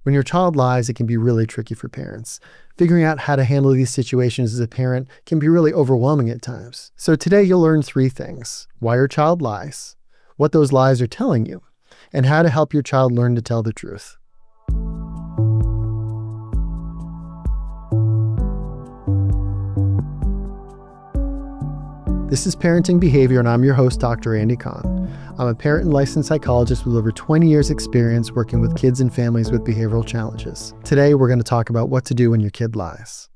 When your child lies, it can be really tricky for parents. Figuring out how to handle these situations as a parent can be really overwhelming at times. So today you'll learn 3 things: why your child lies, what those lies are telling you, and how to help your child learn to tell the truth. This is Parenting Behavior, and I'm your host, Dr. Andy Kahn. I'm a parent and licensed psychologist with over 20 years experience working with kids and families with behavioral challenges. Today, we're going to talk about what to do when your kid lies.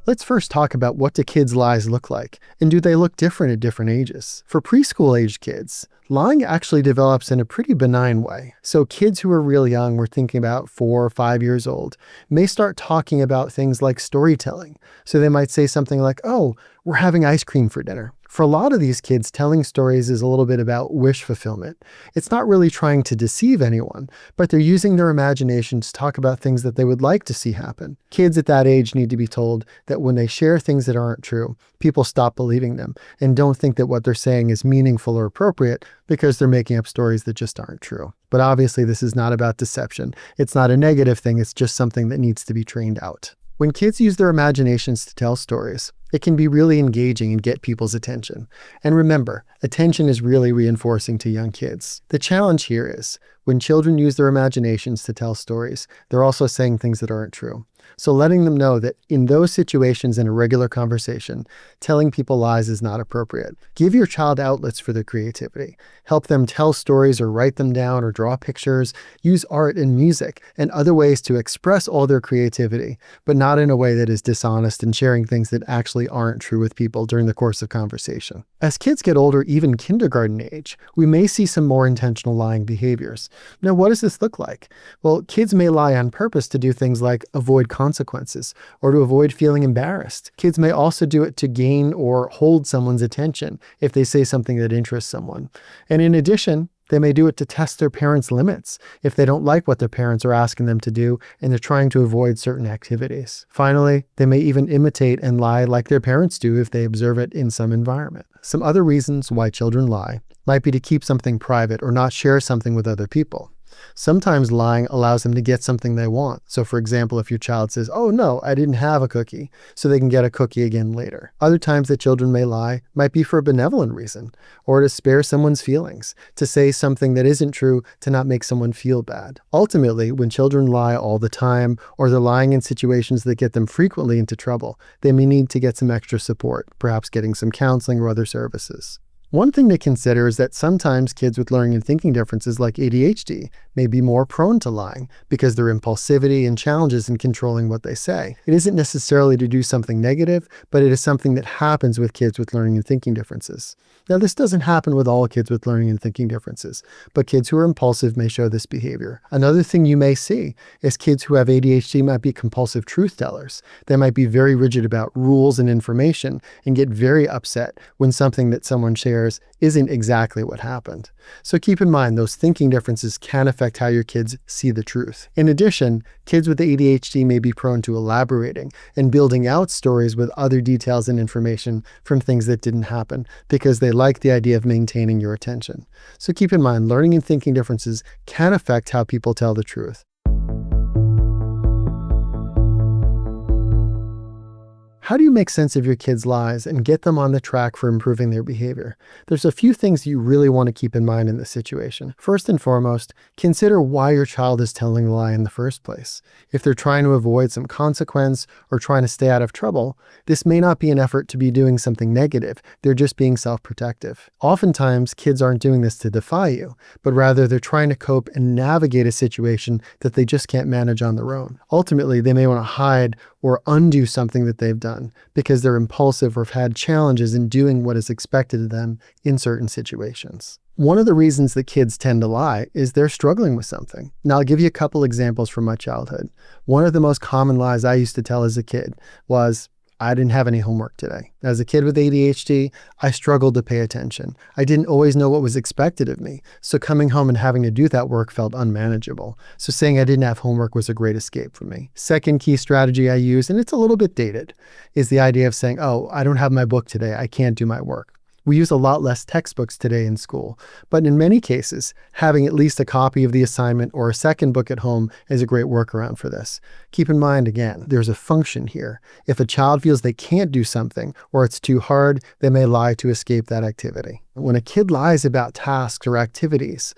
Let's first talk about what do kids' lies look like, and do they look different at different ages? For preschool-age kids, lying actually develops in a pretty benign way. So kids who are real young, we're thinking about 4 or 5 years old, may start talking about things like storytelling. So they might say something like, "Oh, we're having ice cream for dinner." For a lot of these kids, telling stories is a little bit about wish fulfillment. It's not really trying to deceive anyone, but they're using their imagination to talk about things that they would like to see happen. Kids at that age need to be told that when they share things that aren't true, people stop believing them and don't think that what they're saying is meaningful or appropriate because they're making up stories that just aren't true. But obviously, this is not about deception. It's not a negative thing. It's just something that needs to be trained out. When kids use their imaginations to tell stories, it can be really engaging and get people's attention. And remember, attention is really reinforcing to young kids. The challenge here is, when children use their imaginations to tell stories, they're also saying things that aren't true. So letting them know that in those situations in a regular conversation, telling people lies is not appropriate. Give your child outlets for their creativity. Help them tell stories or write them down or draw pictures. Use art and music and other ways to express all their creativity, but not in a way that is dishonest and sharing things that actually aren't true with people during the course of conversation. As kids get older, even kindergarten age, we may see some more intentional lying behaviors. Now, what does this look like? Well, kids may lie on purpose to do things like avoid consequences or to avoid feeling embarrassed. Kids may also do it to gain or hold someone's attention if they say something that interests someone. And in addition, they may do it to test their parents' limits if they don't like what their parents are asking them to do and they're trying to avoid certain activities. Finally, they may even imitate and lie like their parents do if they observe it in some environment. Some other reasons why children lie might be to keep something private or not share something with other people. Sometimes lying allows them to get something they want. So for example, if your child says, "Oh no, I didn't have a cookie," so they can get a cookie again later. Other times that children may lie might be for a benevolent reason, or to spare someone's feelings, to say something that isn't true to not make someone feel bad. Ultimately, when children lie all the time, or they're lying in situations that get them frequently into trouble, they may need to get some extra support, perhaps getting some counseling or other services. One thing to consider is that sometimes kids with learning and thinking differences like ADHD may be more prone to lying because their impulsivity and challenges in controlling what they say. It isn't necessarily to do something negative, but it is something that happens with kids with learning and thinking differences. Now, this doesn't happen with all kids with learning and thinking differences, but kids who are impulsive may show this behavior. Another thing you may see is kids who have ADHD might be compulsive truth tellers. They might be very rigid about rules and information and get very upset when something that someone shares isn't exactly what happened. So keep in mind, those thinking differences can affect how your kids see the truth. In addition, kids with ADHD may be prone to elaborating and building out stories with other details and information from things that didn't happen because they like the idea of maintaining your attention. So keep in mind, learning and thinking differences can affect how people tell the truth. How do you make sense of your kids' lies and get them on the track for improving their behavior? There's a few things you really want to keep in mind in this situation. First and foremost, consider why your child is telling the lie in the first place. If they're trying to avoid some consequence or trying to stay out of trouble, this may not be an effort to be doing something negative. They're just being self-protective. Oftentimes, kids aren't doing this to defy you, but rather they're trying to cope and navigate a situation that they just can't manage on their own. Ultimately, they may want to hide or undo something that they've done because they're impulsive or have had challenges in doing what is expected of them in certain situations. One of the reasons that kids tend to lie is they're struggling with something. Now, I'll give you a couple examples from my childhood. One of the most common lies I used to tell as a kid was, I didn't have any homework today. As a kid with ADHD, I struggled to pay attention. I didn't always know what was expected of me. So coming home and having to do that work felt unmanageable. So saying I didn't have homework was a great escape for me. Second key strategy I use, and it's a little bit dated, is the idea of saying, "Oh, I don't have my book today. I can't do my work," We use a lot less textbooks today in school, but in many cases, having at least a copy of the assignment or a second book at home is a great workaround for this. Keep in mind, again, there's a function here. If a child feels they can't do something or it's too hard, they may lie to escape that activity. When a kid lies about tasks or activities,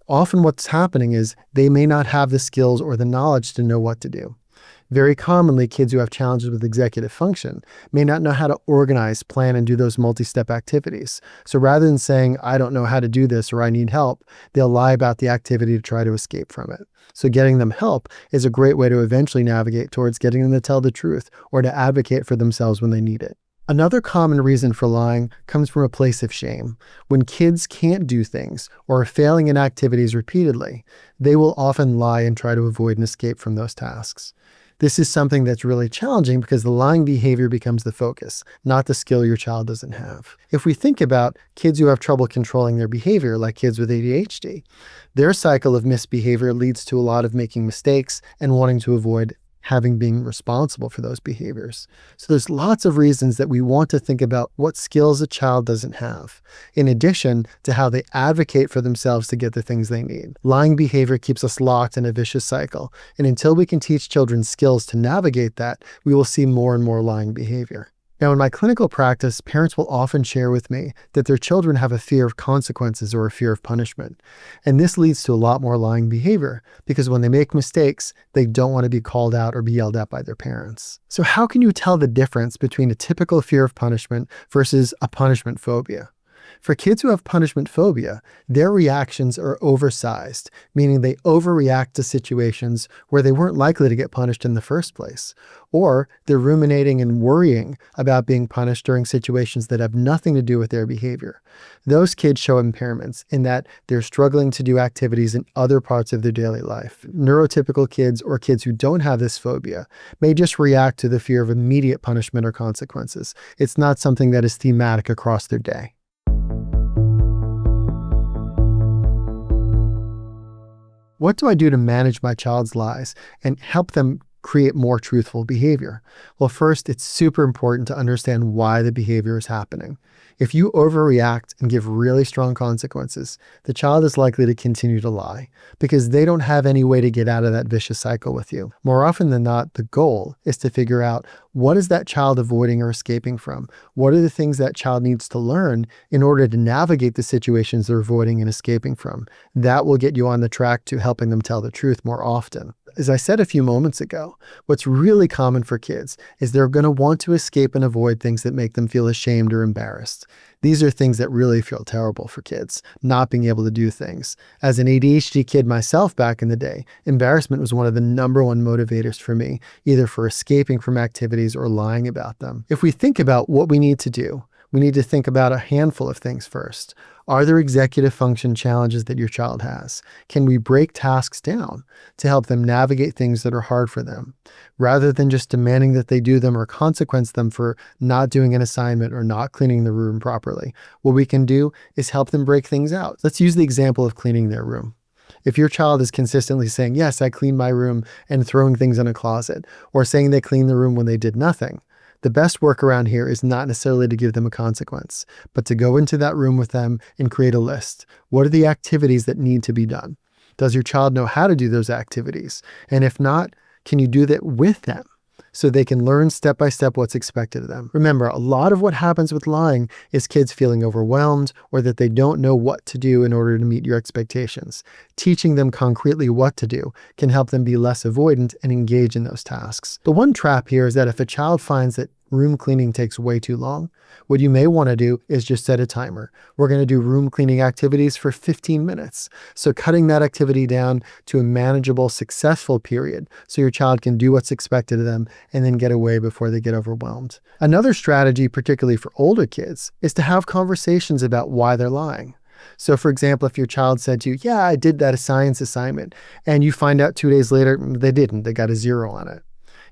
often what's happening is they may not have the skills or the knowledge to know what to do. Very commonly, kids who have challenges with executive function may not know how to organize, plan, and do those multi-step activities. So rather than saying, I don't know how to do this or I need help, they'll lie about the activity to try to escape from it. So getting them help is a great way to eventually navigate towards getting them to tell the truth or to advocate for themselves when they need it. Another common reason for lying comes from a place of shame. When kids can't do things or are failing in activities repeatedly, they will often lie and try to avoid and escape from those tasks. This is something that's really challenging because the lying behavior becomes the focus, not the skill your child doesn't have. If we think about kids who have trouble controlling their behavior, like kids with ADHD, their cycle of misbehavior leads to a lot of making mistakes and wanting to avoid being responsible for those behaviors. So there's lots of reasons that we want to think about what skills a child doesn't have, in addition to how they advocate for themselves to get the things they need. Lying behavior keeps us locked in a vicious cycle, and until we can teach children skills to navigate that, we will see more and more lying behavior. Now, in my clinical practice, parents will often share with me that their children have a fear of consequences or a fear of punishment. And this leads to a lot more lying behavior because when they make mistakes, they don't want to be called out or be yelled at by their parents. So how can you tell the difference between a typical fear of punishment versus a punishment phobia? For kids who have punishment phobia, their reactions are oversized, meaning they overreact to situations where they weren't likely to get punished in the first place. Or they're ruminating and worrying about being punished during situations that have nothing to do with their behavior. Those kids show impairments in that they're struggling to do activities in other parts of their daily life. Neurotypical kids or kids who don't have this phobia may just react to the fear of immediate punishment or consequences. It's not something that is thematic across their day. What do I do to manage my child's lies and help them create more truthful behavior? Well, first, it's super important to understand why the behavior is happening. If you overreact and give really strong consequences, the child is likely to continue to lie because they don't have any way to get out of that vicious cycle with you. More often than not, the goal is to figure out what is that child avoiding or escaping from? What are the things that child needs to learn in order to navigate the situations they're avoiding and escaping from? That will get you on the track to helping them tell the truth more often. As I said a few moments ago, what's really common for kids is they're going to want to escape and avoid things that make them feel ashamed or embarrassed. These are things that really feel terrible for kids, not being able to do things. As an ADHD kid myself back in the day, embarrassment was one of the #1 motivators for me, either for escaping from activities or lying about them. If we think about what we need to do, we need to think about a handful of things first. Are there executive function challenges that your child has? Can we break tasks down to help them navigate things that are hard for them, rather than just demanding that they do them or consequence them for not doing an assignment or not cleaning the room properly? What we can do is help them break things out. Let's use the example of cleaning their room. If your child is consistently saying, yes, I cleaned my room, and throwing things in a closet, or saying they cleaned the room when they did nothing, the best workaround here is not necessarily to give them a consequence, but to go into that room with them and create a list. What are the activities that need to be done? Does your child know how to do those activities? And if not, can you do that with them so they can learn step by step what's expected of them? Remember, a lot of what happens with lying is kids feeling overwhelmed or that they don't know what to do in order to meet your expectations. Teaching them concretely what to do can help them be less avoidant and engage in those tasks. The one trap here is that if a child finds that room cleaning takes way too long, what you may want to do is just set a timer. We're going to do room cleaning activities for 15 minutes. So cutting that activity down to a manageable, successful period so your child can do what's expected of them and then get away before they get overwhelmed. Another strategy, particularly for older kids, is to have conversations about why they're lying. So for example, if your child said to you, yeah, I did that science assignment, and you find out 2 days later, they didn't, they got a 0 on it.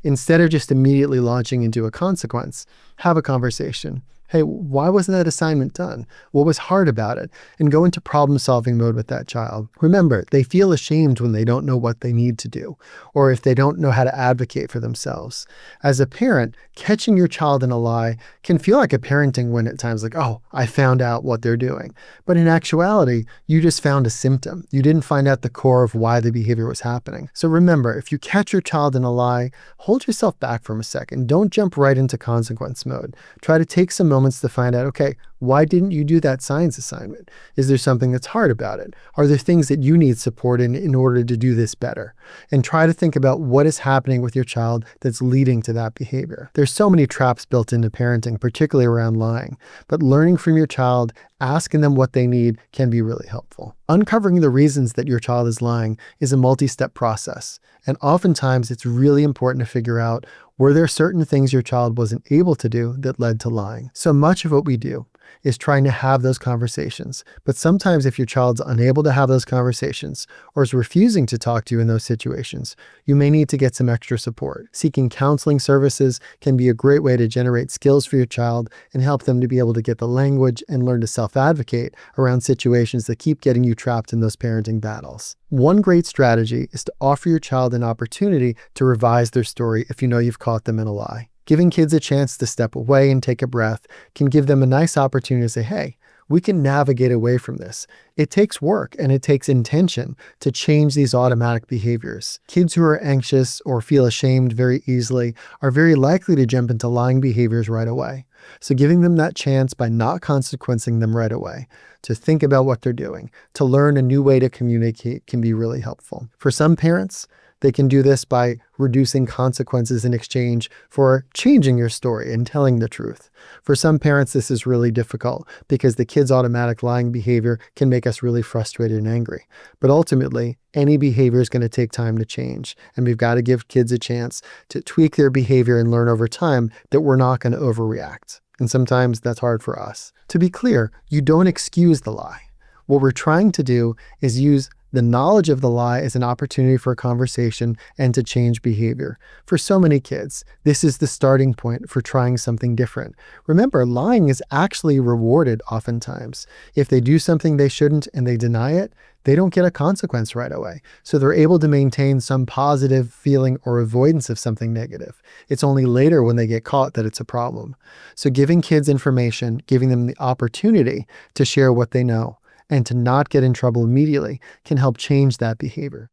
Instead of just immediately launching into a consequence, have a conversation. Hey, why wasn't that assignment done? What was hard about it? And go into problem-solving mode with that child. Remember, they feel ashamed when they don't know what they need to do, or if they don't know how to advocate for themselves. As a parent, catching your child in a lie can feel like a parenting win at times, like, oh, I found out what they're doing. But in actuality, you just found a symptom. You didn't find out the core of why the behavior was happening. So remember, if you catch your child in a lie, hold yourself back for a second. Don't jump right into consequence mode. Try to take some moments to find out, okay, why didn't you do that science assignment? Is there something that's hard about it? Are there things that you need support in order to do this better? And try to think about what is happening with your child that's leading to that behavior. There's so many traps built into parenting, particularly around lying, but learning from your child, asking them what they need can be really helpful. Uncovering the reasons that your child is lying is a multi-step process. And oftentimes it's really important to figure out, were there certain things your child wasn't able to do that led to lying? So much of what we do is trying to have those conversations. But sometimes if your child's unable to have those conversations or is refusing to talk to you in those situations, you may need to get some extra support. Seeking counseling services can be a great way to generate skills for your child and help them to be able to get the language and learn to self-advocate around situations that keep getting you trapped in those parenting battles. One great strategy is to offer your child an opportunity to revise their story if you know you've caught them in a lie. Giving kids a chance to step away and take a breath can give them a nice opportunity to say, hey, we can navigate away from this. It takes work and it takes intention to change these automatic behaviors. Kids who are anxious or feel ashamed very easily are very likely to jump into lying behaviors right away. So giving them that chance by not consequencing them right away, to think about what they're doing, to learn a new way to communicate can be really helpful. For some parents, they can do this by reducing consequences in exchange for changing your story and telling the truth. For some parents, this is really difficult because the kid's automatic lying behavior can make us really frustrated and angry. But ultimately, any behavior is going to take time to change, and we've got to give kids a chance to tweak their behavior and learn over time that we're not going to overreact. And sometimes that's hard for us. To be clear, you don't excuse the lie. What we're trying to do is use the knowledge of the lie as an opportunity for a conversation and to change behavior. For so many kids, this is the starting point for trying something different. Remember, lying is actually rewarded oftentimes. If they do something they shouldn't and they deny it, they don't get a consequence right away. So they're able to maintain some positive feeling or avoidance of something negative. It's only later when they get caught that it's a problem. So giving kids information, giving them the opportunity to share what they know, and to not get in trouble immediately can help change that behavior.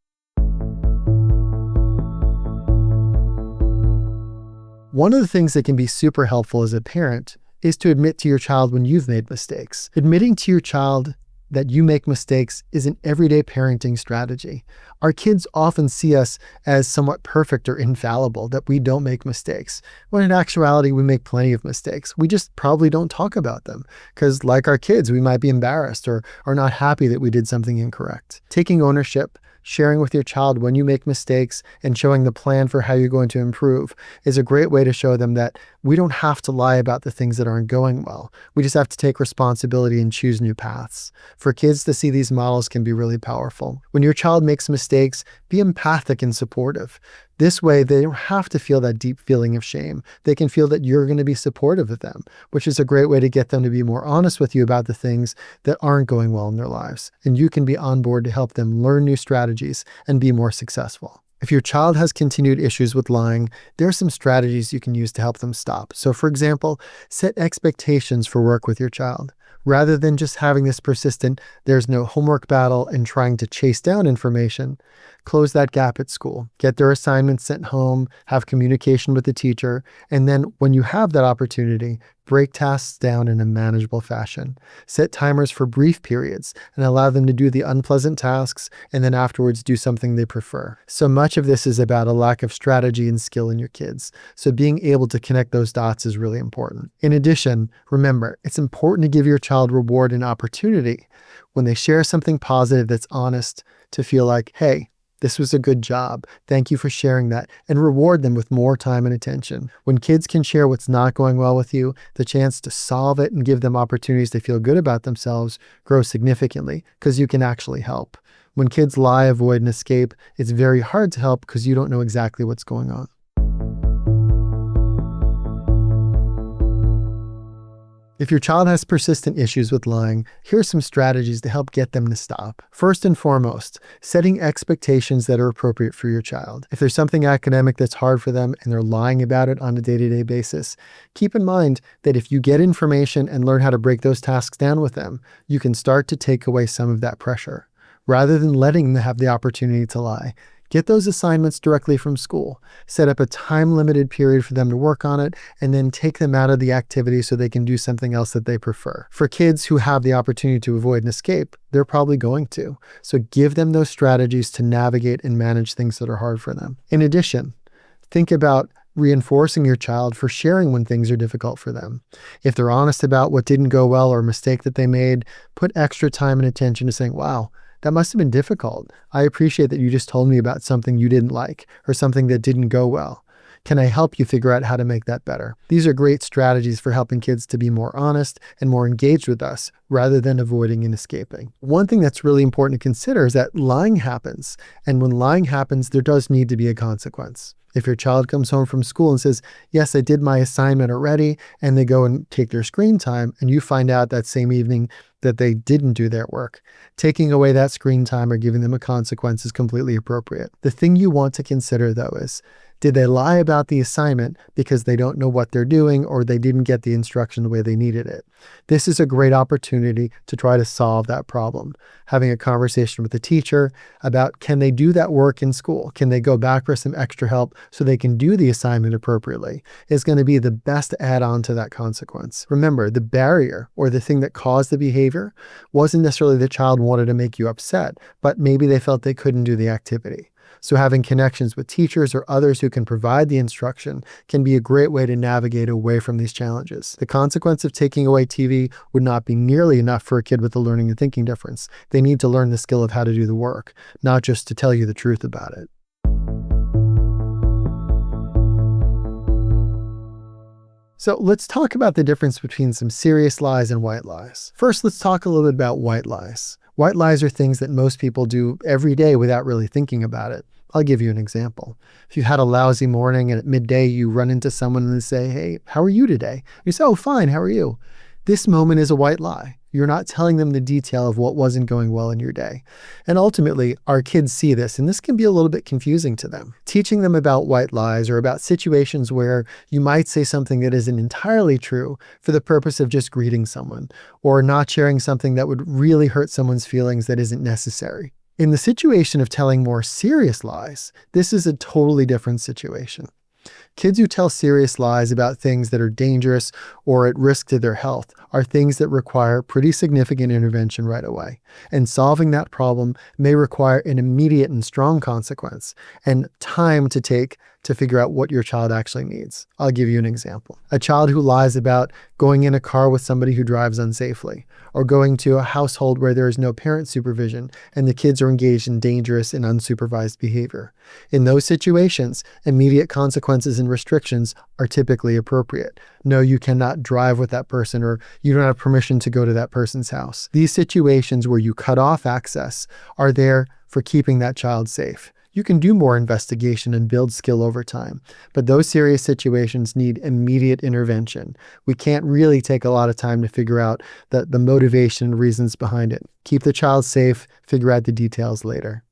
One of the things that can be super helpful as a parent is to admit to your child when you've made mistakes. Admitting to your child that you make mistakes is an everyday parenting strategy. Our kids often see us as somewhat perfect or infallible, that we don't make mistakes, when in actuality we make plenty of mistakes. We just probably don't talk about them because, like our kids, we might be embarrassed or are not happy that we did something incorrect. Taking ownership, sharing with your child when you make mistakes, and showing the plan for how you're going to improve is a great way to show them that we don't have to lie about the things that aren't going well. We just have to take responsibility and choose new paths. For kids to see these models can be really powerful. When your child makes mistakes, be empathic and supportive. This way, they don't have to feel that deep feeling of shame. They can feel that you're going to be supportive of them, which is a great way to get them to be more honest with you about the things that aren't going well in their lives. And you can be on board to help them learn new strategies and be more successful. If your child has continued issues with lying, there are some strategies you can use to help them stop. So for example, set expectations for work with your child. Rather than just having this persistent, there's no homework battle and trying to chase down information, close that gap at school. Get their assignments sent home, have communication with the teacher, and then when you have that opportunity, break tasks down in a manageable fashion. Set timers for brief periods and allow them to do the unpleasant tasks and then afterwards do something they prefer. So much of this is about a lack of strategy and skill in your kids. So being able to connect those dots is really important. In addition, remember, it's important to give your child reward and opportunity when they share something positive that's honest to feel like, hey, this was a good job. Thank you for sharing that, and reward them with more time and attention. When kids can share what's not going well with you, the chance to solve it and give them opportunities to feel good about themselves grows significantly because you can actually help. When kids lie, avoid, and escape, it's very hard to help because you don't know exactly what's going on. If your child has persistent issues with lying, here are some strategies to help get them to stop. First and foremost, setting expectations that are appropriate for your child. If there's something academic that's hard for them and they're lying about it on a day-to-day basis, keep in mind that if you get information and learn how to break those tasks down with them, you can start to take away some of that pressure. Rather than letting them have the opportunity to lie, get those assignments directly from school. Set up a time-limited period for them to work on it, and then take them out of the activity so they can do something else that they prefer. For kids who have the opportunity to avoid and escape, they're probably going to. So give them those strategies to navigate and manage things that are hard for them. In addition, think about reinforcing your child for sharing when things are difficult for them. If they're honest about what didn't go well or a mistake that they made, put extra time and attention to saying, wow, that must have been difficult. I appreciate that you just told me about something you didn't like or something that didn't go well. Can I help you figure out how to make that better? These are great strategies for helping kids to be more honest and more engaged with us rather than avoiding and escaping. One thing that's really important to consider is that lying happens. And when lying happens, there does need to be a consequence. If your child comes home from school and says, yes, I did my assignment already, and they go and take their screen time, and you find out that same evening that they didn't do their work, taking away that screen time or giving them a consequence is completely appropriate. The thing you want to consider, though, is did they lie about the assignment because they don't know what they're doing or they didn't get the instruction the way they needed it? This is a great opportunity to try to solve that problem. Having a conversation with the teacher about can they do that work in school? Can they go back for some extra help so they can do the assignment appropriately is going to be the best add-on to that consequence. Remember, the barrier or the thing that caused the behavior wasn't necessarily the child wanted to make you upset, but maybe they felt they couldn't do the activity. So having connections with teachers or others who can provide the instruction can be a great way to navigate away from these challenges. The consequence of taking away TV would not be nearly enough for a kid with a learning and thinking difference. They need to learn the skill of how to do the work, not just to tell you the truth about it. So let's talk about the difference between some serious lies and white lies. First, let's talk a little bit about white lies. White lies are things that most people do every day without really thinking about it. I'll give you an example. If you've had a lousy morning and at midday you run into someone and they say, hey, how are you today? You say, oh, fine, how are you? This moment is a white lie. You're not telling them the detail of what wasn't going well in your day. And ultimately, our kids see this, and this can be a little bit confusing to them. Teaching them about white lies or about situations where you might say something that isn't entirely true for the purpose of just greeting someone, or not sharing something that would really hurt someone's feelings that isn't necessary. In the situation of telling more serious lies, this is a totally different situation. Kids who tell serious lies about things that are dangerous or at risk to their health are things that require pretty significant intervention right away. And solving that problem may require an immediate and strong consequence and time to take to figure out what your child actually needs. I'll give you an example. A child who lies about going in a car with somebody who drives unsafely, or going to a household where there is no parent supervision and the kids are engaged in dangerous and unsupervised behavior. In those situations, immediate consequences and restrictions are typically appropriate. No, you cannot drive with that person, or you don't have permission to go to that person's house. These situations where you cut off access are there for keeping that child safe. You can do more investigation and build skill over time, but those serious situations need immediate intervention. We can't really take a lot of time to figure out the motivation and reasons behind it. Keep the child safe, figure out the details later.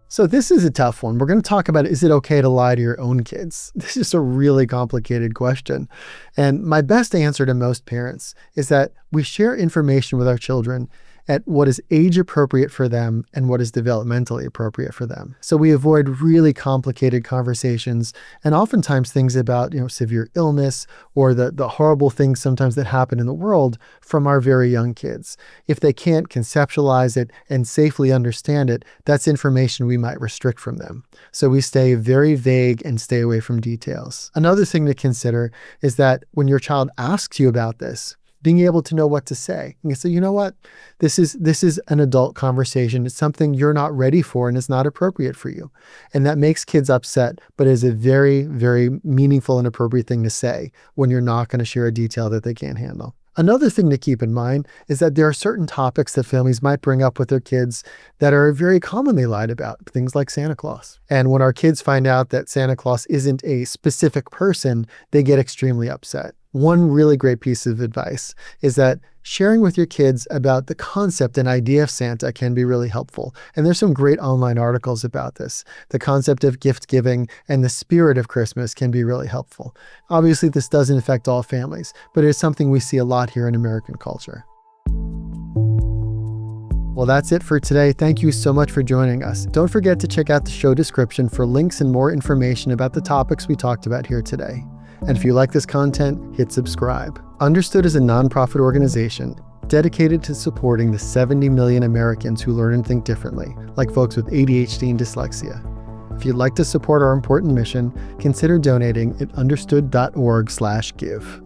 So this is a tough one. We're going to talk about, is it okay to lie to your own kids? This is a really complicated question. And my best answer to most parents is that we share information with our children at what is age appropriate for them and what is developmentally appropriate for them. So we avoid really complicated conversations and oftentimes things about, severe illness or the horrible things sometimes that happen in the world from our very young kids. If they can't conceptualize it and safely understand it, that's information we might restrict from them. So we stay very vague and stay away from details. Another thing to consider is that when your child asks you about this, being able to know what to say. You can say, you know what, this is an adult conversation. It's something you're not ready for and it's not appropriate for you. And that makes kids upset, but is a very, very meaningful and appropriate thing to say when you're not going to share a detail that they can't handle. Another thing to keep in mind is that there are certain topics that families might bring up with their kids that are very commonly lied about, things like Santa Claus. And when our kids find out that Santa Claus isn't a specific person, they get extremely upset. One really great piece of advice is that sharing with your kids about the concept and idea of Santa can be really helpful. And there's some great online articles about this. The concept of gift giving and the spirit of Christmas can be really helpful. Obviously, this doesn't affect all families, but it's something we see a lot here in American culture. Well, that's it for today. Thank you so much for joining us. Don't forget to check out the show description for links and more information about the topics we talked about here today. And if you like this content, hit subscribe. Understood is a nonprofit organization dedicated to supporting the 70 million Americans who learn and think differently, like folks with ADHD and dyslexia. If you'd like to support our important mission, consider donating at understood.org/give.